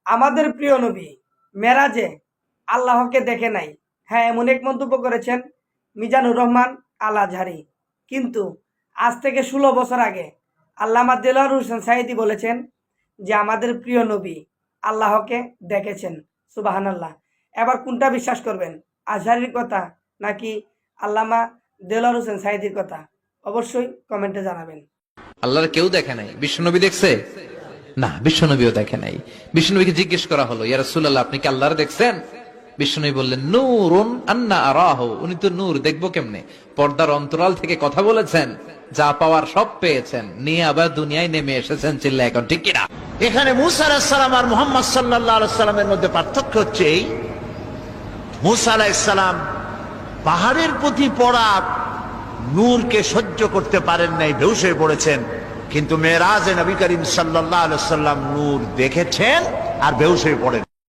আমাদের প্রিয় নবী মেরাজে আল্লাহকে দেখে নাই। হ্যাঁ, এমন এক মন্তব্য করেছেন মিজানুর রহমান আল আজহারি। কিন্তু আজ থেকে 16 বছর আগে আল্লামা দেলোয়ার হোসেন সাঈদী বলেছেন যে আমাদের প্রিয় নবী আল্লাহকে দেখেছেন। সুবহানাল্লাহ। এবার কোনটা বিশ্বাস করবেন, আজহারির কথা নাকি আল্লামা দেলোয়ার হোসেন সাঈদীর কথা? অবশ্যই কমেন্টে জানাবেন। আল্লাহর কেউ দেখে নাই, বিশ্বনবী দেখছে না, বিশ্বনবীও দেখে নাই। বিশ্বনবীকে জিজ্ঞেস করা হলো, ইয়া রাসূলুল্লাহ আপনি কি আল্লাহর দেখছেন? বিশ্বনবী বললেন, নূরুন আন্না আরাহু, উনি তো নূর, দেখবো কেমনে? পর্দার অন্তরাল থেকে কথা বলেছেন, যা পাওয়ার সব পেয়েছেন, নিয়ে আবার দুনিয়ায় নেমে এসেছেন। চিল্লা এখন ঠিক কিনা? এখানে মুসা আলাইহিস সালাম আর মুহাম্মদ সাল্লাল্লাহু আলাইহি সাল্লামের মধ্যে পার্থক্য হচ্ছে এই, মুসা আলাইহিস সালাম পাহাড়ের প্রতি পড়া নূরকে সহ্য করতে পারেন নাই, বেহুশ হয়ে পড়েছেন। কিন্তু মেরাজে নবী করিম সাল্লাল্লাহু আলাইহি সাল্লাম নূর দেখেছেন আর বেহুশ হয়ে পড়েন।